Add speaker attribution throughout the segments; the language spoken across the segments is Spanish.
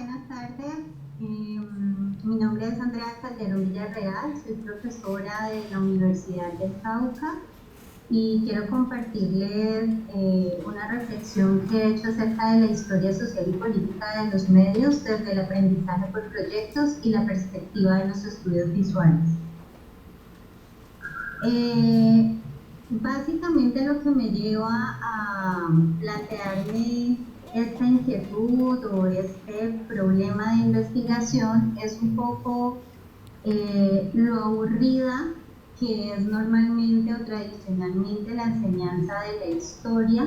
Speaker 1: buenas tardes. Mi nombre es Andrea Calderón Villarreal, soy profesora de la Universidad del Cauca y quiero compartirles una reflexión que he hecho acerca de la historia social y política de los medios desde el aprendizaje por proyectos y la perspectiva de los estudios visuales. Básicamente lo que me lleva a plantearme esta inquietud o este problema de investigación es un poco lo aburrida que es normalmente o tradicionalmente la enseñanza de la historia,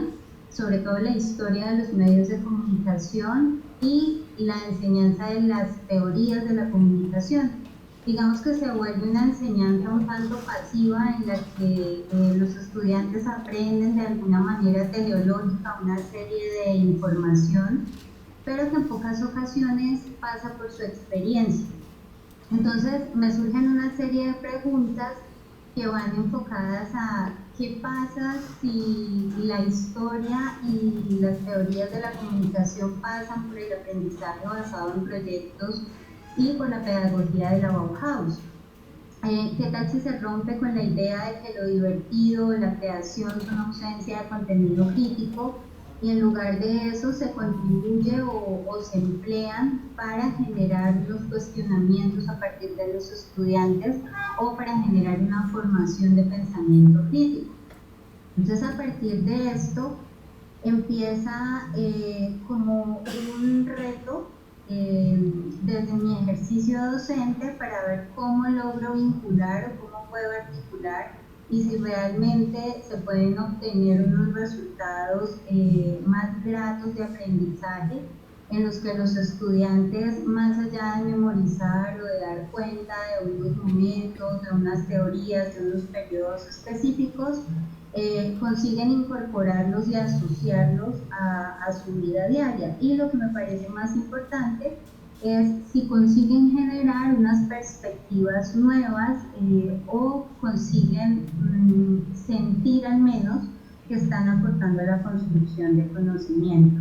Speaker 1: sobre todo la historia de los medios de comunicación y la enseñanza de las teorías de la comunicación. Digamos que se vuelve una enseñanza un tanto pasiva en la que los estudiantes aprenden de alguna manera teleológica una serie de información, pero que en pocas ocasiones pasa por su experiencia. Entonces me surgen una serie de preguntas que van enfocadas a qué pasa si la historia y las teorías de la comunicación pasan por el aprendizaje basado en proyectos y por la pedagogía de la Bauhaus. ¿Qué tal si se rompe con la idea de que lo divertido, la creación son ausencia de contenido crítico y en lugar de eso se contribuye o se emplean para generar los cuestionamientos a partir de los estudiantes o para generar una formación de pensamiento crítico? Entonces, a partir de esto empieza como un reto desde mi ejercicio docente para ver cómo logro vincular o cómo puedo articular y si realmente se pueden obtener unos resultados más gratos de aprendizaje en los que los estudiantes, más allá de memorizar o de dar cuenta de unos momentos, de unas teorías, de unos periodos específicos, consiguen incorporarlos y asociarlos a su vida diaria. Y lo que me parece más importante es si consiguen generar unas perspectivas nuevas o consiguen sentir al menos que están aportando a la construcción de conocimiento.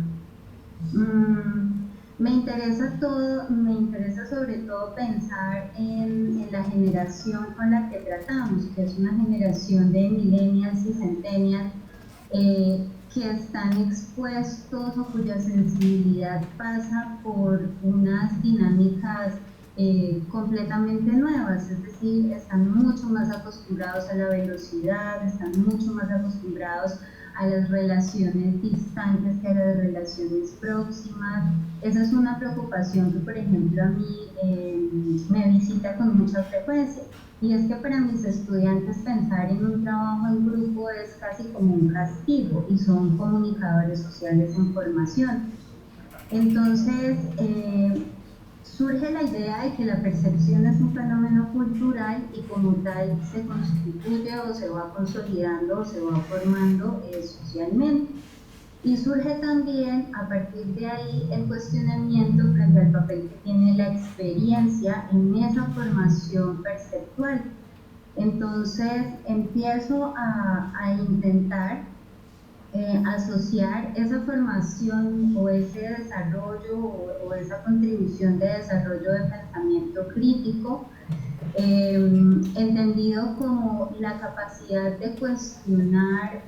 Speaker 1: Me interesa sobre todo pensar en la generación con la que tratamos, que es una generación de millennials y centennials que están expuestos o cuya sensibilidad pasa por unas dinámicas completamente nuevas, es decir, están mucho más acostumbrados a la velocidad, están mucho más acostumbrados a las relaciones distantes que a las relaciones próximas. Esa es una preocupación que, por ejemplo, a mí me visita con mucha frecuencia, y es que para mis estudiantes pensar en un trabajo en grupo es casi como un castigo y son comunicadores sociales en formación. Entonces, surge la idea de que la percepción es un fenómeno cultural y como tal se constituye o se va consolidando o se va formando socialmente. Y surge también a partir de ahí el cuestionamiento frente al papel que tiene la experiencia en esa formación perceptual. Entonces empiezo a intentar asociar esa formación o ese desarrollo o esa contribución de desarrollo de pensamiento crítico, entendido como la capacidad de cuestionar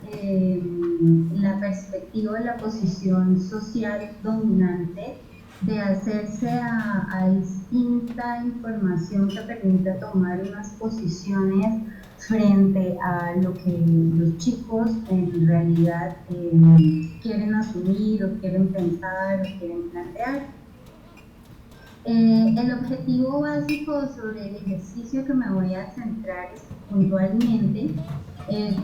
Speaker 1: la perspectiva de la posición social dominante, de hacerse a distinta información que permita tomar unas posiciones frente a lo que los chicos en realidad quieren asumir o quieren pensar o quieren plantear. El objetivo básico sobre el ejercicio que me voy a centrar puntualmente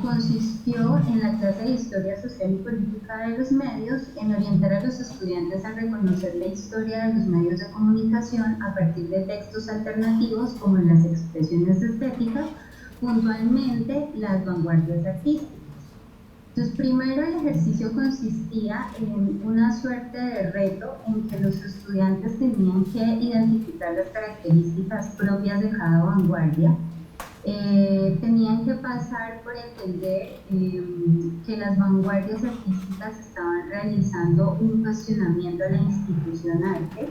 Speaker 1: consistió en la clase de Historia Social y Política de los Medios en orientar a los estudiantes a reconocer la historia de los medios de comunicación a partir de textos alternativos como las expresiones estéticas, puntualmente las vanguardias artísticas. Entonces, primero el ejercicio consistía en una suerte de reto en que los estudiantes tenían que identificar las características propias de cada vanguardia. Tenían que pasar por entender que las vanguardias artísticas estaban realizando un cuestionamiento a la institución arte,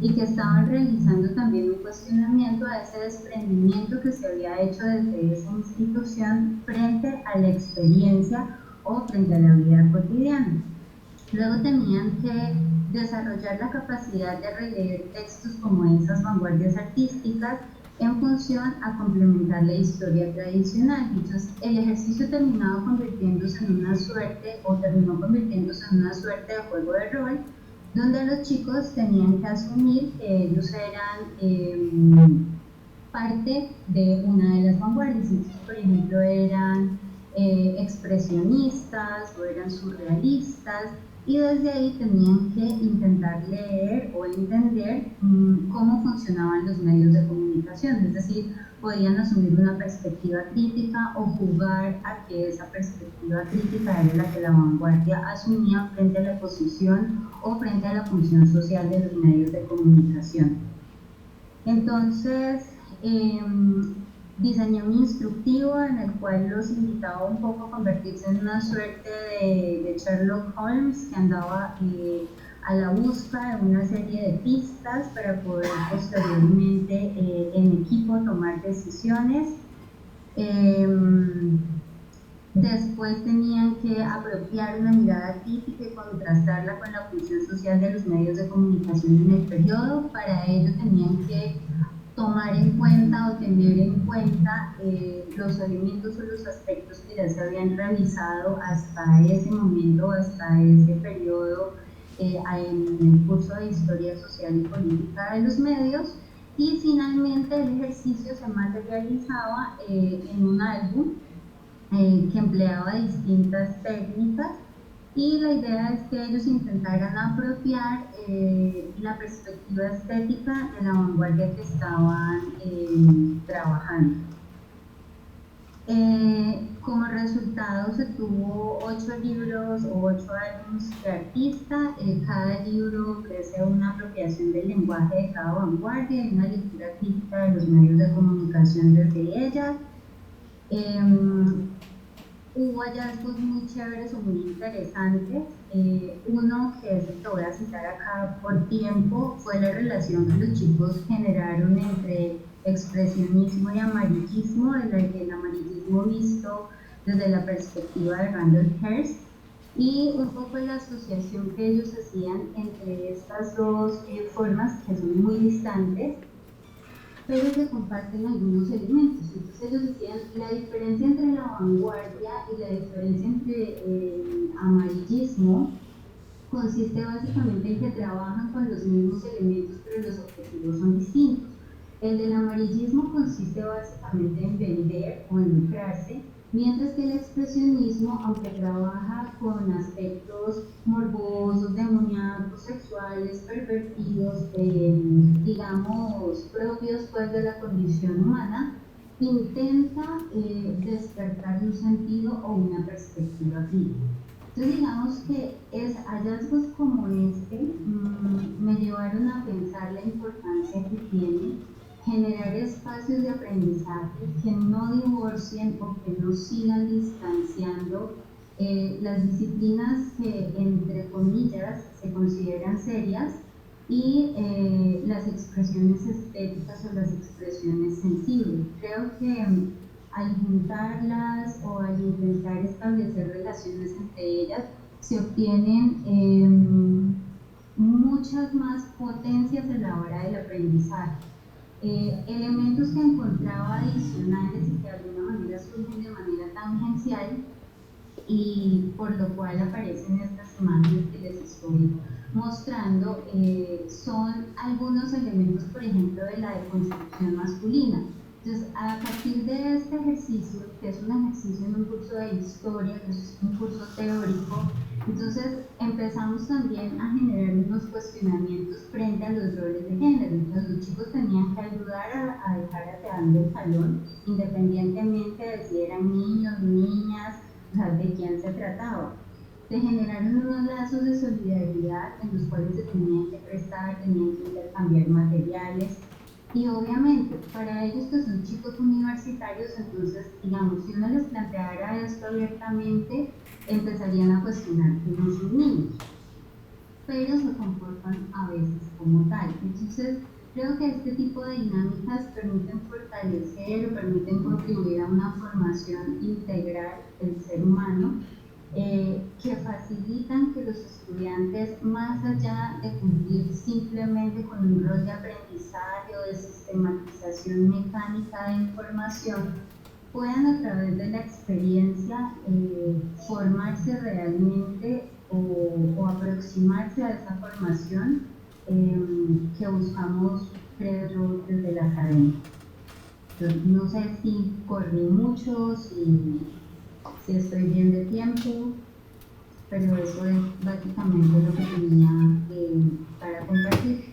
Speaker 1: y que estaban realizando también un cuestionamiento a ese desprendimiento que se había hecho desde esa institución frente a la experiencia o frente a la vida cotidiana. Luego tenían que desarrollar la capacidad de releer textos como esas vanguardias artísticas en función a complementar la historia tradicional. Entonces, el ejercicio terminaba convirtiéndose en una suerte, o terminó convirtiéndose en una suerte de juego de rol, donde los chicos tenían que asumir que ellos eran parte de una de las vanguardias. Entonces, por ejemplo, eran expresionistas o eran surrealistas, y desde ahí tenían que intentar leer o entender cómo funcionaban los medios de comunicación, es decir, podían asumir una perspectiva crítica o jugar a que esa perspectiva crítica era la que la vanguardia asumía frente a la posición o frente a la función social de los medios de comunicación. Entonces, diseñé un instructivo en el cual los invitaba un poco a convertirse en una suerte de Sherlock Holmes que andaba a la busca de una serie de pistas para poder posteriormente en equipo tomar decisiones. Después tenían que apropiar una mirada crítica y contrastarla con la función social de los medios de comunicación en el periodo. Para ello tenían que tomar en cuenta o tener en cuenta los elementos o los aspectos que ya se habían realizado hasta ese momento, hasta ese periodo en el curso de Historia Social y Política de los Medios. Y finalmente el ejercicio se materializaba en un álbum que empleaba distintas técnicas, y la idea es que ellos intentaran apropiar la perspectiva estética de la vanguardia que estaban trabajando. Como resultado se tuvo 8 libros o 8 álbumes de artista. Cada libro ofrece una apropiación del lenguaje de cada vanguardia y una lectura crítica de los medios de comunicación desde ellas. Hubo hallazgos muy chéveres o muy interesantes. Uno, que es el que voy a citar acá por tiempo, fue la relación que los chicos generaron entre expresionismo y amarillismo, el amarillismo visto desde la perspectiva de Randall Hearst, y un poco la asociación que ellos hacían entre estas dos formas que son muy distantes, pero que comparten algunos elementos. Entonces ellos decían, la diferencia entre la vanguardia y la diferencia entre el amarillismo consiste básicamente en que trabajan con los mismos elementos, pero los objetivos son distintos. El del amarillismo consiste básicamente en vender o en lucrarse, mientras que el expresionismo, aunque trabaja con aspectos morbosos, demoníacos, sexuales, pervertidos, digamos, propios pues de la condición humana, intenta despertar un sentido o una perspectiva crítica. Entonces digamos que hallazgos como este me llevaron a pensar la importancia que tiene generar espacios de aprendizaje que no divorcien o que no sigan distanciando las disciplinas que, entre comillas, se consideran serias, y las expresiones estéticas o las expresiones sensibles. Creo que al juntarlas o al intentar establecer relaciones entre ellas, se obtienen muchas más potencias a la hora del aprendizaje. Elementos que encontraba adicionales y que de alguna manera surgen de manera tangencial, y por lo cual aparecen estas imágenes que les estoy mostrando, son algunos elementos, por ejemplo, de la deconstrucción masculina. Entonces, a partir de este ejercicio, que es un ejercicio en un curso de historia, que es un curso teórico, entonces empezamos también a generar unos cuestionamientos frente a los roles de género. Entonces, los chicos tenían que ayudar a dejar ateando el salón, independientemente de si eran niños, niñas, o sea, de quién se trataba. Se generaron unos lazos de solidaridad en los cuales se tenían que prestar, tenían que intercambiar materiales, y obviamente para ellos que son chicos universitarios, entonces digamos, si uno les planteara esto abiertamente, empezarían a cuestionar que no son niños. pero se comportan a veces como tal. Entonces, creo que este tipo de dinámicas permiten fortalecer, permiten contribuir a una formación integral del ser humano, que facilitan que los estudiantes, más allá de cumplir simplemente con un rol de aprendizaje o de sistematización mecánica de información, puedan a través de la experiencia formarse realmente o aproximarse a esa formación que buscamos, creo yo, desde la academia. Entonces, no sé si corrí mucho, si estoy bien de tiempo, pero eso es básicamente lo que tenía para compartir.